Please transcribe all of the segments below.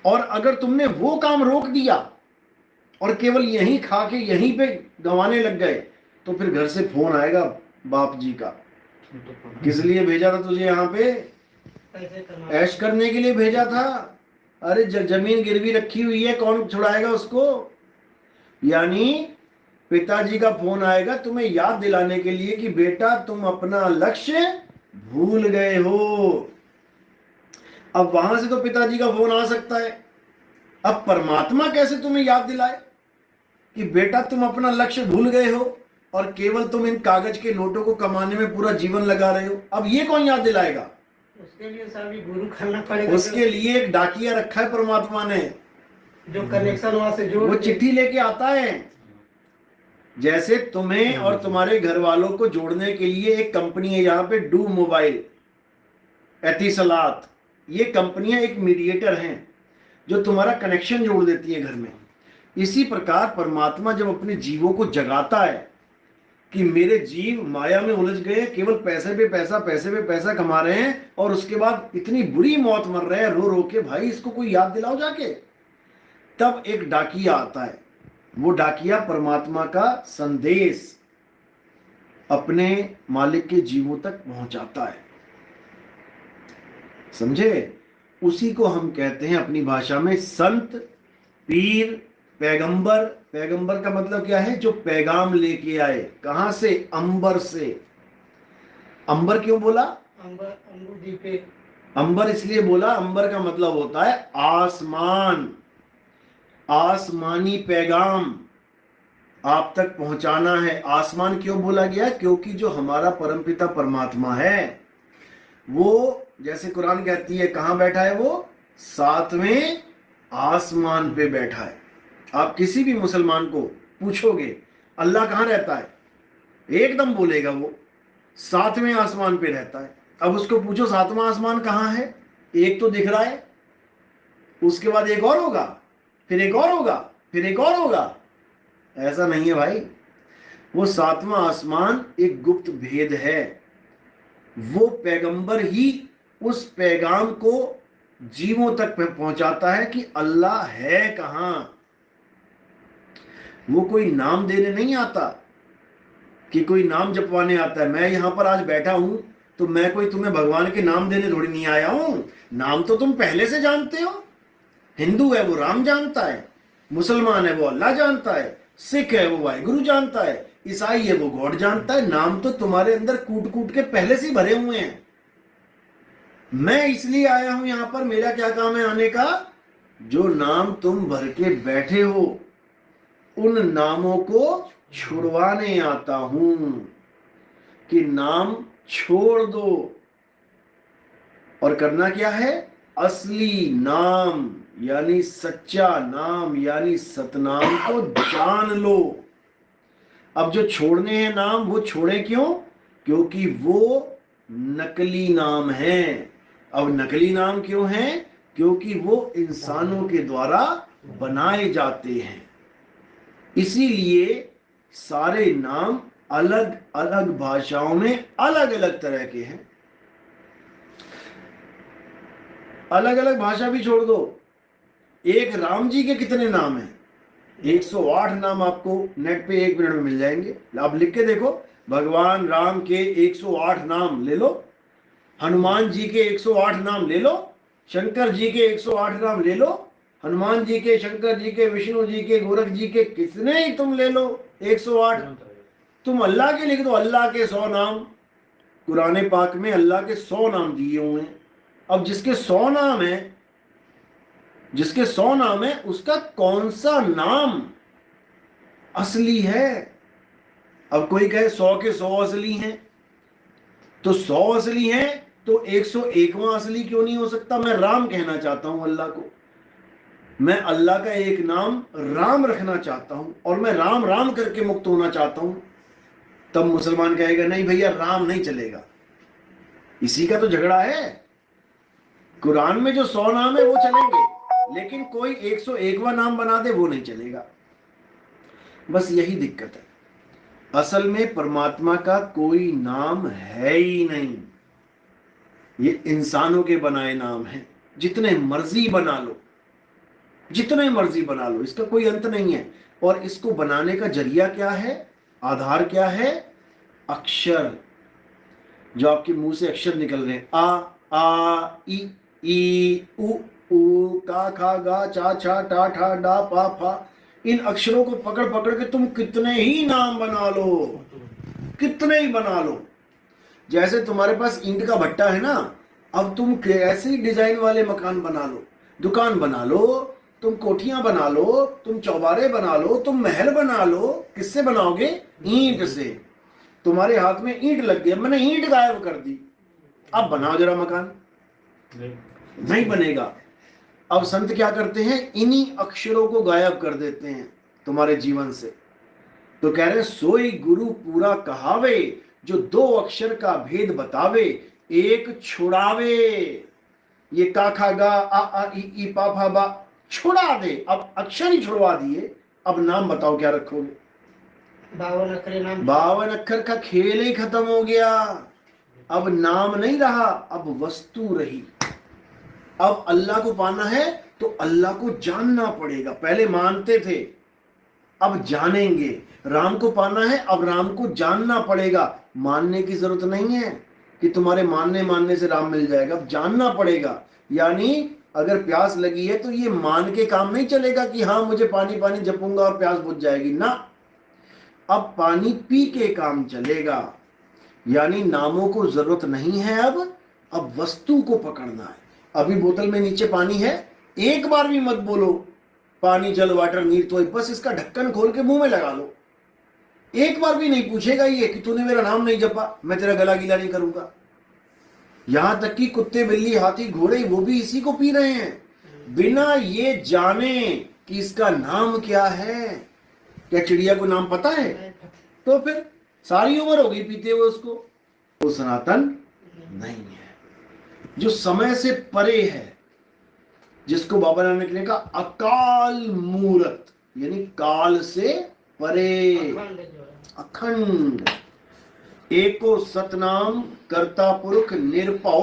और अगर तुमने वो काम रोक दिया और केवल यहीं खा के यहीं पे गंवाने लग गए, तो फिर घर से फोन आएगा बाप जी का, किस लिए भेजा था तुझे यहाँ पे? ऐश करने के लिए भेजा था। अरे जमीन गिरवी रखी हुई है, कौन छुड़ाएगा उसको? यानी पिताजी का फोन आएगा तुम्हें याद दिलाने के लिए कि बेटा तुम अपना लक्ष्य भूल गए हो। अब वहां से तो पिताजी का फोन आ सकता है, अब परमात्मा कैसे तुम्हें याद दिलाए कि बेटा तुम अपना लक्ष्य भूल गए हो और केवल तुम इन कागज के नोटों को कमाने में पूरा जीवन लगा रहे हो? अब ये कौन याद दिलाएगा? उसके लिए सभी गुरु करना पड़ेगा। उसके लिए एक डाकिया रखा है परमात्मा ने, जो कनेक्शन वहां से जोड़, वो चिट्ठी लेके आता है। जैसे तुम्हें और तुम्हारे घर वालों को जोड़ने के लिए एक कंपनी है यहाँ पे, डू मोबाइल, एतिसलात, ये कंपनियां एक मीडिएटर हैं जो तुम्हारा कनेक्शन जोड़ देती है घर में। इसी प्रकार परमात्मा जब अपने जीवों को जगाता है कि मेरे जीव माया में उलझ गए, केवल पैसे पे पैसा, पैसे पे पैसा कमा रहे हैं और उसके बाद इतनी बुरी मौत मर रहे हैं रो रो के, भाई इसको कोई याद दिलाओ जाके। तब एक डाकिया आता है, वो डाकिया परमात्मा का संदेश अपने मालिक के जीवों तक पहुंचाता है, समझे? उसी को हम कहते हैं अपनी भाषा में संत, पीर, पैगंबर। पैगंबर का मतलब क्या है? जो पैगाम लेके आए। कहां से? अंबर से। अंबर क्यों बोला? अंबर इसलिए बोला, अंबर का मतलब होता है आसमान। आसमानी पैगाम आप तक पहुंचाना है। आसमान क्यों बोला गया? क्योंकि जो हमारा परमपिता परमात्मा है वो, जैसे कुरान कहती है, कहां बैठा है वो? 7वें आसमान पे बैठा है। आप किसी भी मुसलमान को पूछोगे अल्लाह कहां रहता है, एकदम बोलेगा वो 7वें आसमान पे रहता है। अब उसको पूछो 7वां आसमान कहां है? एक तो दिख रहा है, उसके बाद एक और होगा, फिर एक और होगा, फिर एक और होगा। ऐसा नहीं है भाई, वो 7वां आसमान एक गुप्त भेद है। वो पैगंबर ही उस पैगाम को जीवों तक पहुंचाता है कि अल्लाह है कहां। वो कोई नाम देने नहीं आता कि कोई नाम जपवाने आता है। मैं यहां पर आज बैठा हूं तो मैं कोई तुम्हें भगवान के नाम देने थोड़ी नहीं आया हूं। नाम तो तुम पहले से जानते हो। हिंदू है वो राम जानता है, मुसलमान है वो अल्लाह जानता है, सिख है वो वाहिगुरु जानता है, ईसाई है वो गॉड जानता है। नाम तो तुम्हारे अंदर कूट कूट के पहले से भरे हुए हैं। मैं इसलिए आया हूं यहां पर, मेरा क्या काम है आने का? जो नाम तुम भर के बैठे हो उन नामों को छुड़वाने आता हूं कि नाम छोड़ दो। और करना क्या है? असली नाम यानी सच्चा नाम यानी सतनाम को जान लो। अब जो छोड़ने हैं नाम, वो छोड़े क्यों? क्योंकि वो नकली नाम हैं। अब नकली नाम क्यों हैं? क्योंकि वो इंसानों के द्वारा बनाए जाते हैं। इसीलिए सारे नाम अलग अलग भाषाओं में अलग अलग तरह के हैं। अलग अलग भाषा भी छोड़ दो, एक राम जी के कितने नाम हैं? 108 नाम आपको नेट पे 1 मिनट में मिल जाएंगे। आप लिख के देखो, भगवान राम के 108 नाम ले लो, हनुमान जी के 108 नाम ले लो, शंकर जी के 108 नाम ले लो, हनुमान जी के, शंकर जी के, विष्णु जी के, गोरख जी के, कितने ही तुम ले लो 108। तुम अल्लाह के लिख दो, अल्लाह के 100 नाम। कुरान पाक में अल्लाह के 100 नाम दिए हुए हैं। अब जिसके 100 नाम है, जिसके 100 नाम है, उसका कौन सा नाम असली है? अब कोई कहे 100 के 100 असली हैं, तो 100 असली हैं तो 101वां असली क्यों नहीं हो सकता? मैं राम कहना चाहता हूं अल्लाह को, मैं अल्लाह का एक नाम राम रखना चाहता हूं और मैं राम राम करके मुक्त होना चाहता हूं। तब मुसलमान कहेगा नहीं भैया राम नहीं चलेगा। इसी का तो झगड़ा है। कुरान में जो 100 नाम है वो चलेंगे, लेकिन कोई 101वां नाम बना दे वो नहीं चलेगा। बस यही दिक्कत है। असल में परमात्मा का कोई नाम है ही नहीं, ये इंसानों के बनाए नाम हैं। जितने मर्जी बना लो, जितने मर्जी बना लो, इसका कोई अंत नहीं है। और इसको बनाने का जरिया क्या है, आधार क्या है, अक्षर, जो आपके मुंह से अक्षर निकल रहे हैं, आ ई उ का खा गा चा छा टा ठा डा पा फा। इन अक्षरों को पकड़ पकड़ के तुम कितने ही नाम बना लो, कितने ही बना लो। जैसे तुम्हारे पास ईंट का भट्टा है ना, अब तुम ऐसे ही डिजाइन वाले मकान बना लो, दुकान बना लो, तुम कोठियां बना लो, तुम चौबारे बना लो, तुम महल बना लो। किससे बनाओगे, ईंट से। तुम्हारे हाथ में ईंट लग गई, मैंने ईंट गायब कर दी, अब बनाओ जरा मकान, नहीं बनेगा। अब संत क्या करते हैं, इन्हीं अक्षरों को गायब कर देते हैं तुम्हारे जीवन से। तो कह रहे सोई गुरु पूरा कहावे, जो दो अक्षर का भेद बतावे, एक छुड़ावे। ये का खा गा आ ई पा फा बा छुड़ा दे, अब अक्षर ही छुड़वा दिए। अब नाम बताओ क्या रखोगे, 52 अक्षर नाम, 52 अक्षर का खेल ही खत्म हो गया। अब नाम नहीं रहा, अब वस्तु रही। अब अल्लाह को पाना है तो अल्लाह को जानना पड़ेगा। पहले मानते थे, अब जानेंगे। राम को पाना है, अब राम को जानना पड़ेगा। मानने की जरूरत नहीं है कि तुम्हारे मानने से राम मिल जाएगा, अब जानना पड़ेगा। यानी अगर प्यास लगी है तो ये मान के काम नहीं चलेगा कि हाँ मुझे पानी पानी जपूंगा और प्यास बुझ जाएगी ना, अब पानी पी के काम चलेगा। यानी नामों को जरूरत नहीं है, अब वस्तु को पकड़ना है। अभी बोतल में नीचे पानी है, एक बार भी मत बोलो पानी जल वाटर नीर तो, बस इसका ढक्कन खोल के मुंह में लगा लो। एक बार भी नहीं पूछेगा ये कि तूने मेरा नाम नहीं जपा, मैं तेरा गला गीला नहीं करूंगा। यहां तक कि कुत्ते बिल्ली हाथी घोड़े वो भी इसी को पी रहे हैं, बिना ये जाने कि इसका नाम क्या है। क्या चिड़िया को नाम पता है? तो फिर सारी उम्र हो गई पीते हुए उसको। वो सनातन नहीं है, जो समय से परे है, जिसको बाबा नानक ने कहा अकाल मूरत, यानी काल से परे, अखंड। एको सतनाम करता पुरुष निरपौ,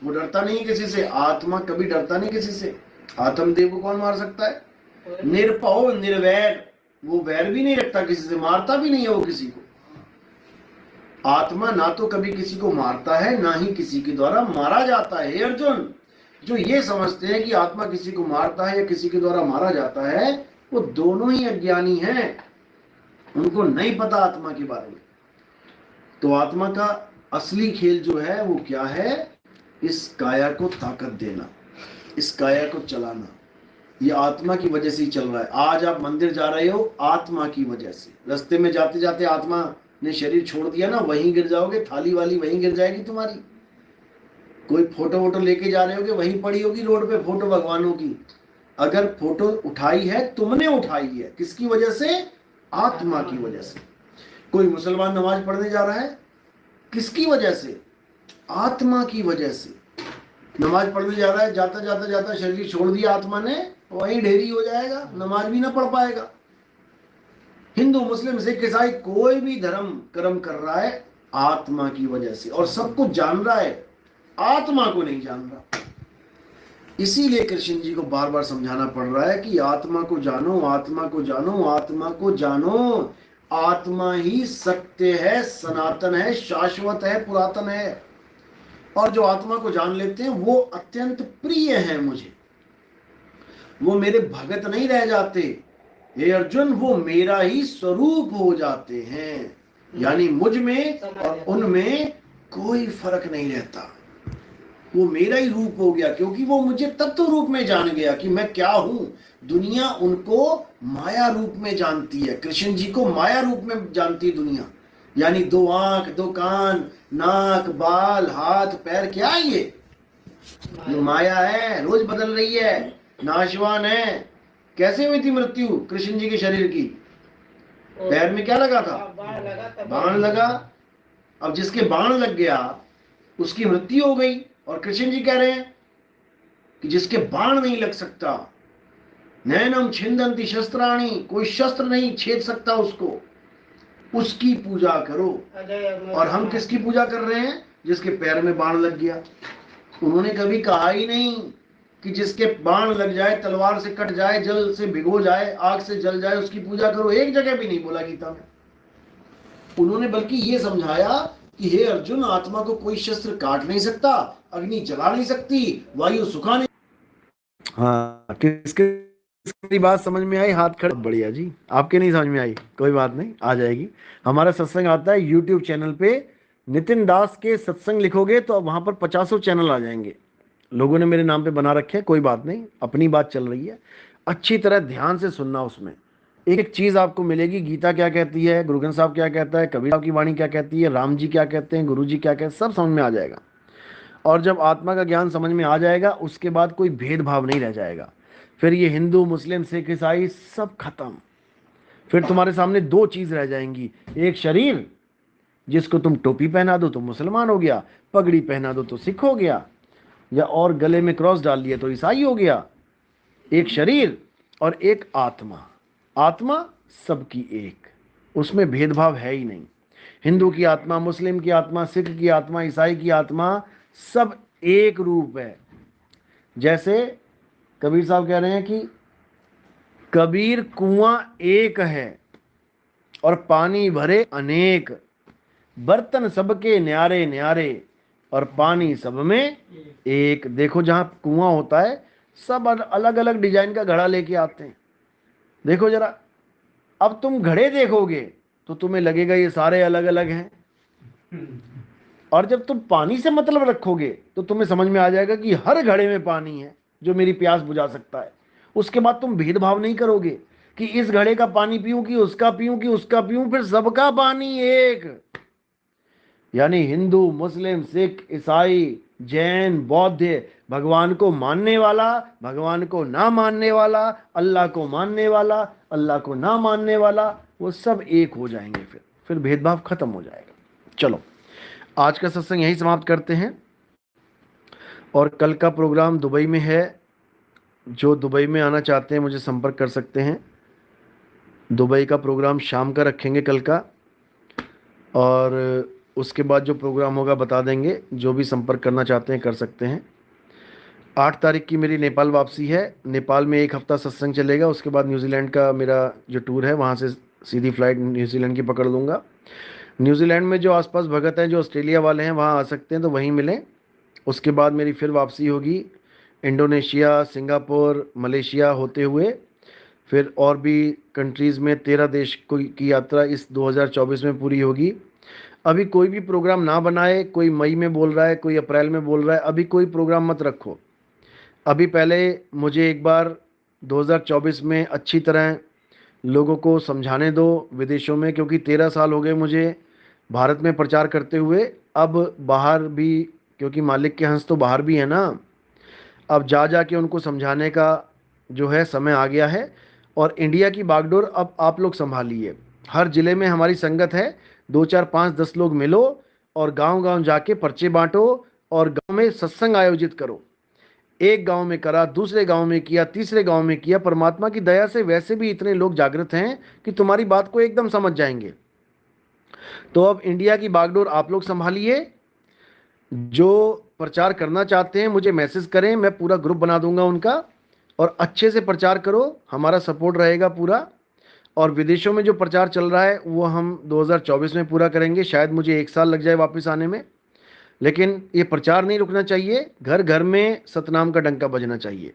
वो डरता नहीं किसी से, आत्मा कभी डरता नहीं किसी से। आत्मदेव को कौन मार सकता है? निरपौ, निर्वैर, वो वैर भी नहीं रखता किसी से, मारता भी नहीं है वो किसी को। आत्मा ना तो कभी किसी को मारता है, ना ही किसी के द्वारा मारा जाता है। हे अर्जुन, जो ये समझते हैं कि आत्मा किसी को मारता है या किसी के द्वारा मारा जाता है, वो दोनों ही अज्ञानी हैं, उनको नहीं पता आत्मा के बारे में। तो आत्मा का असली खेल जो है वो क्या है? इस काया को ताकत देना, इस काया को चलाना। ये आत्मा की वजह से ही चल रहा है। आज आप मंदिर जा रहे हो आत्मा की वजह से, रास्ते में जाते जाते आत्मा ने शरीर छोड़ दिया ना, वहीं गिर जाओगे, थाली वाली वहीं गिर जाएगी तुम्हारी। कोई फोटो वोटो लेके जा रहे होगे, वहीं पड़ी होगी रोड पे फोटो भगवानों की। अगर फोटो उठाई है, तुमने उठाई है, किसकी वजह से? आत्मा की वजह से। कोई मुसलमान नमाज पढ़ने जा रहा है, किसकी वजह से? आत्मा की वजह से। नमाज पढ़ने जा रहा है, जाता जाता जाता शरीर छोड़ दिया आत्मा ने, वहीं ढेरी हो जाएगा, नमाज भी ना पढ़ पाएगा। हिंदू मुस्लिम सिख ईसाई कोई भी धर्म कर्म कर रहा है आत्मा की वजह से, और सब कुछ जान रहा है, आत्मा को नहीं जान रहा। इसीलिए कृष्ण जी को बार बार समझाना पड़ रहा है कि आत्मा को जानो, आत्मा को जानो, आत्मा को जानो। आत्मा ही सत्य है, सनातन है, शाश्वत है, पुरातन है। और जो आत्मा को जान लेते हैं वो अत्यंत प्रिय है मुझे, वो मेरे भगत नहीं रह जाते। हे अर्जुन, वो मेरा ही स्वरूप हो जाते हैं। यानी मुझ में और उनमें कोई फर्क नहीं रहता, वो मेरा ही रूप हो गया, क्योंकि वो मुझे तत्व रूप में जान गया कि मैं क्या हूं। दुनिया उनको माया रूप में जानती है, कृष्ण जी को माया रूप में जानती है दुनिया। यानी 2 आंख, 2 कान, नाक, बाल, हाथ, पैर, क्या है ये माया है, रोज बदल रही है, नाशवान है। कैसे हुई थी मृत्यु कृष्ण जी के शरीर की? पैर में क्या लगा था? बाण लगा। अब जिसके बाण लग गया उसकी मृत्यु हो गई। और कृष्ण जी कह रहे हैं कि जिसके बाण नहीं लग सकता, नैनम छिंदंती शस्त्राणी, कोई शस्त्र नहीं छेद सकता उसको, उसकी पूजा करो। और हम किसकी पूजा कर रहे हैं? जिसके पैर में बाण लग गया। उन्होंने कभी कहा ही नहीं कि जिसके बाण लग जाए, तलवार से कट जाए, जल से भिगो जाए, आग से जल जाए, उसकी पूजा करो। एक जगह भी नहीं बोला गीता में। उन्होंने बल्कि ये समझाया कि हे अर्जुन, आत्मा को कोई शस्त्र काट नहीं सकता, अग्नि जला नहीं सकती, वायु सुखा नहीं। हाँ, किसकी बात समझ में आई? हाथ खड़े। बढ़िया जी। आपके नहीं समझ में आई, कोई बात नहीं, आ जाएगी। हमारा सत्संग आता है यूट्यूब चैनल पे, नितिन दास के सत्संग लिखोगे तो वहां पर 50 चैनल आ जाएंगे। लोगों ने मेरे नाम पे बना रखे हैं, कोई बात नहीं, अपनी बात चल रही है। अच्छी तरह ध्यान से सुनना, उसमें एक एक चीज आपको मिलेगी। गीता क्या कहती है, गुरु ग्रंथ साहब क्या कहता है, कबीर साहब की वाणी क्या कहती है, राम जी क्या कहते हैं, गुरु जी क्या कहते हैं, सब समझ में आ जाएगा। और जब आत्मा का ज्ञान समझ में आ जाएगा, उसके बाद कोई भेदभाव नहीं रह जाएगा। फिर ये हिंदू, मुस्लिम, सिख, ईसाई सब खत्म। फिर तुम्हारे सामने दो चीज रह जाएंगी, एक शरीर जिसको तुम टोपी पहना दो तो मुसलमान हो गया, पगड़ी पहना दो तो सिख हो गया, या और गले में क्रॉस डाल लिया तो ईसाई हो गया। एक शरीर और एक आत्मा। आत्मा सबकी एक, उसमें भेदभाव है ही नहीं। हिंदू की आत्मा, मुस्लिम की आत्मा, सिख की आत्मा, ईसाई की आत्मा, सब एक रूप है। जैसे कबीर साहब कह रहे हैं कि कबीर कुआं एक है और पानी भरे अनेक, बर्तन सबके न्यारे न्यारे और पानी सब में एक। देखो, जहां कुआं होता है सब अलग अलग डिजाइन का घड़ा लेके आते हैं। देखो जरा, अब तुम घड़े देखोगे तो तुम्हें लगेगा ये सारे अलग अलग हैं, और जब तुम पानी से मतलब रखोगे तो तुम्हें समझ में आ जाएगा कि हर घड़े में पानी है जो मेरी प्यास बुझा सकता है। उसके बाद तुम भेदभाव नहीं करोगे कि इस घड़े का पानी पीऊं कि उसका पीऊं कि उसका पीऊं, फिर सबका पानी एक। यानी हिंदू, मुस्लिम, सिख, ईसाई, जैन, बौद्ध, भगवान को मानने वाला, भगवान को ना मानने वाला, अल्लाह को मानने वाला, अल्लाह को ना मानने वाला, वो सब एक हो जाएंगे। फिर भेदभाव खत्म हो जाएगा। चलो, आज का सत्संग यहीं समाप्त करते हैं, और कल का प्रोग्राम दुबई में है। जो दुबई में आना चाहते हैं मुझे संपर्क कर सकते हैं। दुबई का प्रोग्राम शाम का रखेंगे कल का, और उसके बाद जो प्रोग्राम होगा बता देंगे। जो भी संपर्क करना चाहते हैं कर सकते हैं। 8 तारीख की मेरी नेपाल वापसी है। नेपाल में 1 हफ्ता सत्संग चलेगा। उसके बाद न्यूजीलैंड का मेरा जो टूर है, वहाँ से सीधी फ्लाइट न्यूजीलैंड की पकड़ लूँगा। न्यूजीलैंड में जो आसपास भगत हैं, जो ऑस्ट्रेलिया वाले हैं, वहाँ आ सकते हैं तो वहीं मिलें। उसके बाद मेरी फिर वापसी होगी इंडोनेशिया, सिंगापुर, मलेशिया होते हुए, फिर और भी कंट्रीज़ में 13 देश की यात्रा इस 2024 में पूरी होगी। अभी कोई भी प्रोग्राम ना बनाए। कोई मई में बोल रहा है, कोई अप्रैल में बोल रहा है, अभी कोई प्रोग्राम मत रखो। अभी पहले मुझे एक बार 2024 में अच्छी तरह लोगों को समझाने दो विदेशों में, क्योंकि 13 साल हो गए मुझे भारत में प्रचार करते हुए। अब बाहर भी, क्योंकि मालिक के हंस तो बाहर भी है ना, अब जा के उनको समझाने का जो है समय आ गया है। और इंडिया की बागडोर अब आप लोग संभालिए। हर ज़िले में हमारी संगत है, 2, 4, 5, 10 लोग मिलो और गांव-गांव जाके पर्चे बांटो और गांव में सत्संग आयोजित करो। एक गांव में करा, दूसरे गांव में किया, तीसरे गांव में किया। परमात्मा की दया से वैसे भी इतने लोग जागृत हैं कि तुम्हारी बात को एकदम समझ जाएंगे। तो अब इंडिया की बागडोर आप लोग संभालिए। जो प्रचार करना चाहते हैं मुझे मैसेज करें, मैं पूरा ग्रुप बना दूंगा उनका, और अच्छे से प्रचार करो, हमारा सपोर्ट रहेगा पूरा। और विदेशों में जो प्रचार चल रहा है वो हम 2024 में पूरा करेंगे। शायद मुझे 1 साल लग जाए वापस आने में, लेकिन ये प्रचार नहीं रुकना चाहिए। घर घर में सतनाम का डंका बजना चाहिए।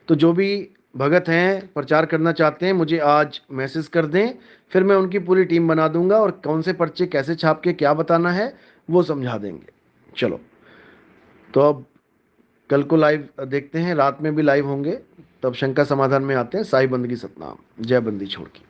तो जो भी भगत हैं, प्रचार करना चाहते हैं, मुझे आज मैसेज कर दें, फिर मैं उनकी पूरी टीम बना दूंगा और कौन से पर्चे कैसे छाप के क्या बताना है वो समझा देंगे। चलो, तो अब कल को लाइव देखते हैं, रात में भी लाइव होंगे, तब शंका समाधान में आते हैं। साई बंदगी सतनाम, जय बंदी छोड़ की।